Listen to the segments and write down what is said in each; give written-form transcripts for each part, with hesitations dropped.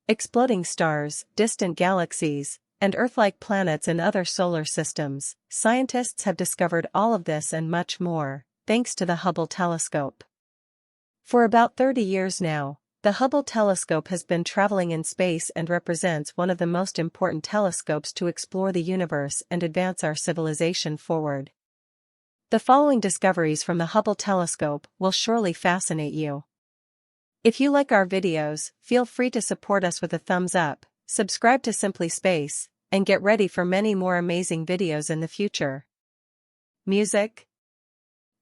exploding stars, distant galaxies, and Earth-like planets in other solar systems. Scientists have discovered all of this and much more, thanks to the Hubble telescope. For about 30 years now, the Hubble telescope has been traveling in space and represents one of the most important telescopes to explore the universe and advance our civilization forward. The following discoveries from the Hubble telescope will surely fascinate you. If you like our videos, feel free to support us with a thumbs up, subscribe to Simply Space, and get ready for many more amazing videos in the future. Music.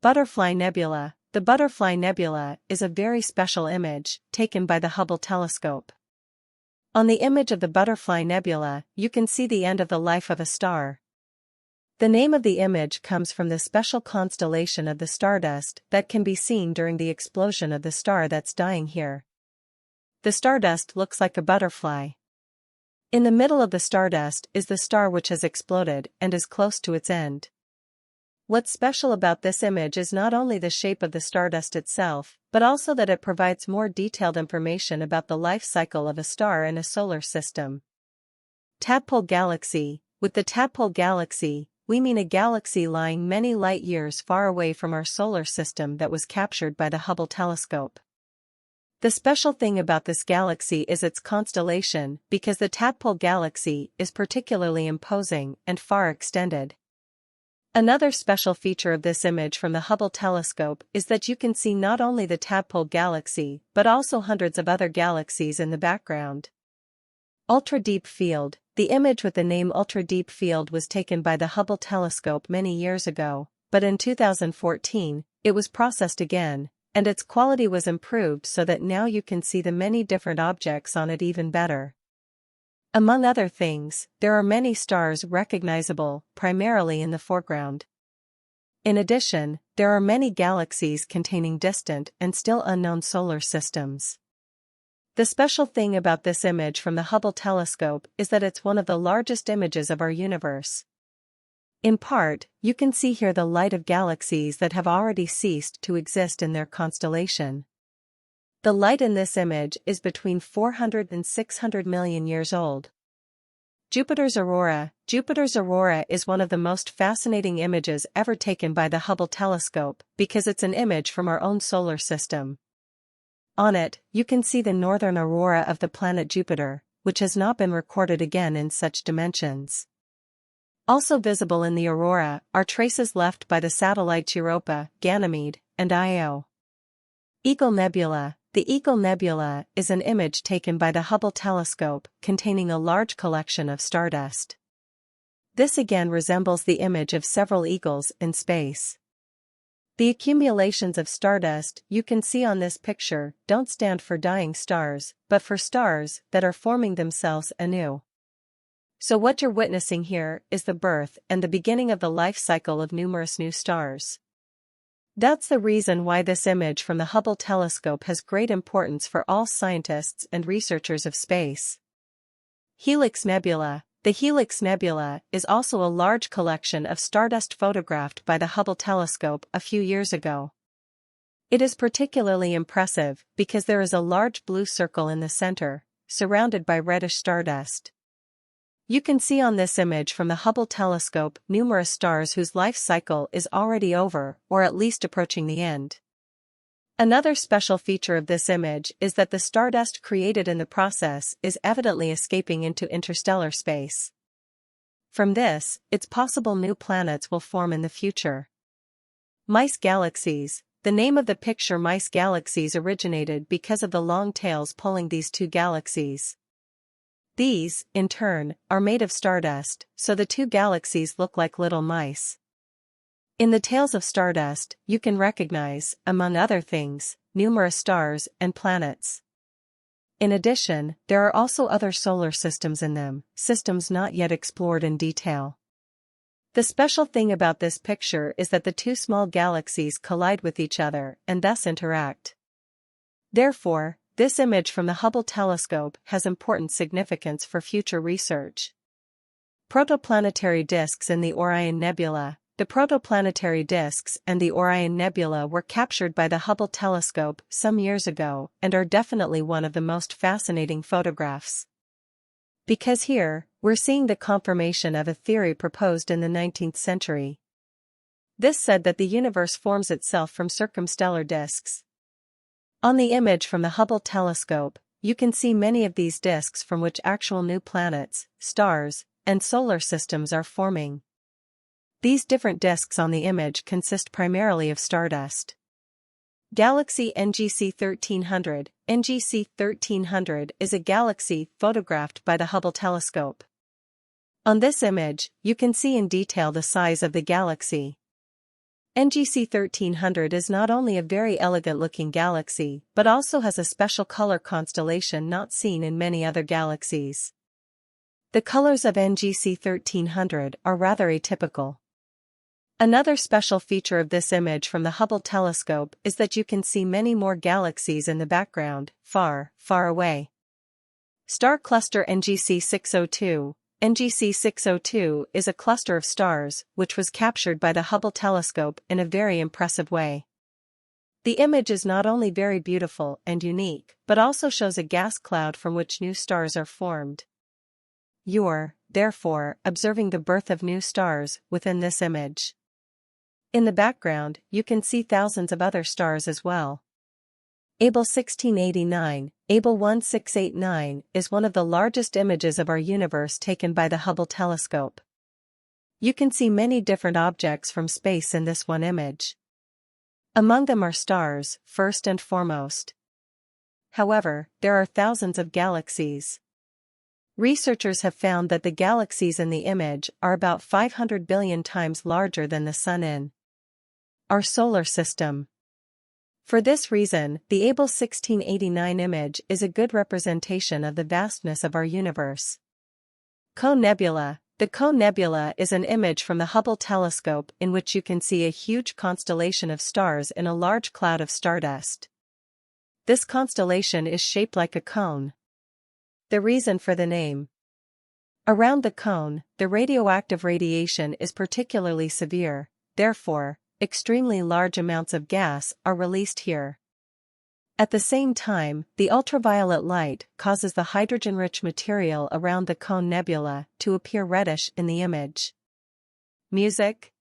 Butterfly Nebula. The Butterfly Nebula is a very special image taken by the Hubble telescope. On the image of the Butterfly Nebula, you can see the end of the life of a star. The name of the image comes from the special constellation of the stardust that can be seen during the explosion of the star that's dying here. The stardust looks like a butterfly. In the middle of the stardust is the star which has exploded and is close to its end. What's special about this image is not only the shape of the stardust itself, but also that it provides more detailed information about the life cycle of a star in a solar system. Tadpole Galaxy. With the Tadpole Galaxy, we mean a galaxy lying many light years far away from our solar system that was captured by the Hubble telescope. The special thing about this galaxy is its constellation, because the Tadpole Galaxy is particularly imposing and far extended. Another special feature of this image from the Hubble telescope is that you can see not only the Tadpole Galaxy but also hundreds of other galaxies in the background. Ultra Deep Field. The image with the name Ultra Deep Field was taken by the Hubble telescope many years ago, but in 2014, it was processed again, and its quality was improved so that now you can see the many different objects on it even better. Among other things, there are many stars recognizable, primarily in the foreground. In addition, there are many galaxies containing distant and still unknown solar systems. The special thing about this image from the Hubble telescope is that it's one of the largest images of our universe. In part, you can see here the light of galaxies that have already ceased to exist in their constellation. The light in this image is between 400 and 600 million years old. Jupiter's aurora. Jupiter's aurora is one of the most fascinating images ever taken by the Hubble telescope because it's an image from our own solar system. On it, you can see the northern aurora of the planet Jupiter, which has not been recorded again in such dimensions. Also visible in the aurora are traces left by the satellites Europa, Ganymede, and Io. Eagle Nebula. The Eagle Nebula is an image taken by the Hubble telescope containing a large collection of stardust. This again resembles the image of several eagles in space. The accumulations of stardust you can see on this picture don't stand for dying stars, but for stars that are forming themselves anew. So what you're witnessing here is the birth and the beginning of the life cycle of numerous new stars. That's the reason why this image from the Hubble telescope has great importance for all scientists and researchers of space. Helix Nebula. The Helix Nebula is also a large collection of stardust photographed by the Hubble telescope a few years ago. It is particularly impressive because there is a large blue circle in the center, surrounded by reddish stardust. You can see on this image from the Hubble telescope numerous stars whose life cycle is already over or at least approaching the end. Another special feature of this image is that the stardust created in the process is evidently escaping into interstellar space. From this, it's possible new planets will form in the future. Mice Galaxies. The name of the picture Mice Galaxies originated because of the long tails pulling these two galaxies. These, in turn, are made of stardust, so the two galaxies look like little mice. In the tails of stardust, you can recognize, among other things, numerous stars and planets. In addition, there are also other solar systems in them, systems not yet explored in detail. The special thing about this picture is that the two small galaxies collide with each other and thus interact. Therefore, this image from the Hubble telescope has important significance for future research. Protoplanetary disks in the Orion Nebula. The protoplanetary disks and the Orion Nebula were captured by the Hubble telescope some years ago and are definitely one of the most fascinating photographs. Because here, we're seeing the confirmation of a theory proposed in the 19th century. This said that the universe forms itself from circumstellar disks. On the image from the Hubble telescope, you can see many of these disks from which actual new planets, stars, and solar systems are forming. These different disks on the image consist primarily of stardust. Galaxy NGC 1300. NGC 1300 is a galaxy photographed by the Hubble telescope. On this image, you can see in detail the size of the galaxy. NGC 1300 is not only a very elegant-looking galaxy but also has a special color constellation not seen in many other galaxies. The colors of NGC 1300 are rather atypical. Another special feature of this image from the Hubble telescope is that you can see many more galaxies in the background, far, far away. Star cluster NGC 602. NGC 602 is a cluster of stars which was captured by the Hubble telescope in a very impressive way. The image is not only very beautiful and unique but also shows a gas cloud from which new stars are formed. You're, therefore, observing the birth of new stars within this image. In the background, you can see thousands of other stars as well. Able 1689, Able 1689 is one of the largest images of our universe taken by the Hubble telescope. You can see many different objects from space in this one image. Among them are stars, first and foremost. However, there are thousands of galaxies. Researchers have found that the galaxies in the image are about 500 billion times larger than the Sun in our solar system. For this reason, the Able 1689 image is a good representation of the vastness of our universe. Cone Nebula. The Cone Nebula is an image from the Hubble telescope in which you can see a huge constellation of stars in a large cloud of stardust. This constellation is shaped like a cone. The reason for the name. Around the cone, the radioactive radiation is particularly severe, therefore, extremely large amounts of gas are released here. At the same time, the ultraviolet light causes the hydrogen-rich material around the Cone Nebula to appear reddish in the image. Music.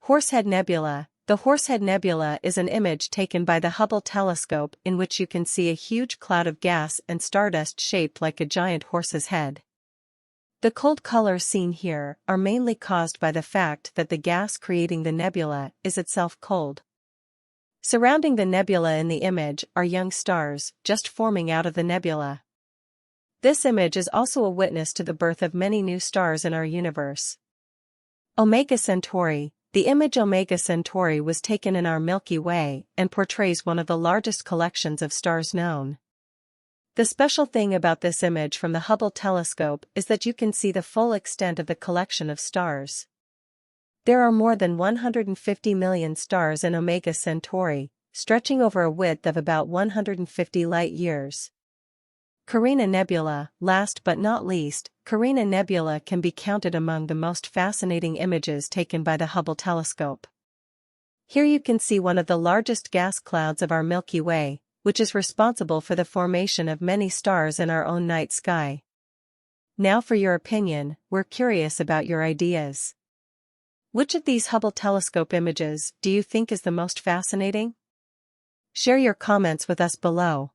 Horsehead Nebula. The Horsehead Nebula is an image taken by the Hubble telescope in which you can see a huge cloud of gas and stardust shaped like a giant horse's head. The cold colors seen here are mainly caused by the fact that the gas creating the nebula is itself cold. Surrounding the nebula in the image are young stars just forming out of the nebula. This image is also a witness to the birth of many new stars in our universe. Omega Centauri. The image Omega Centauri was taken in our Milky Way and portrays one of the largest collections of stars known. The special thing about this image from the Hubble telescope is that you can see the full extent of the collection of stars. There are more than 150 million stars in Omega Centauri, stretching over a width of about 150 light-years. Carina Nebula. Last but not least, Carina Nebula can be counted among the most fascinating images taken by the Hubble telescope. Here you can see one of the largest gas clouds of our Milky Way, which is responsible for the formation of many stars in our own night sky. Now for your opinion, we're curious about your ideas. Which of these Hubble telescope images do you think is the most fascinating? Share your comments with us below.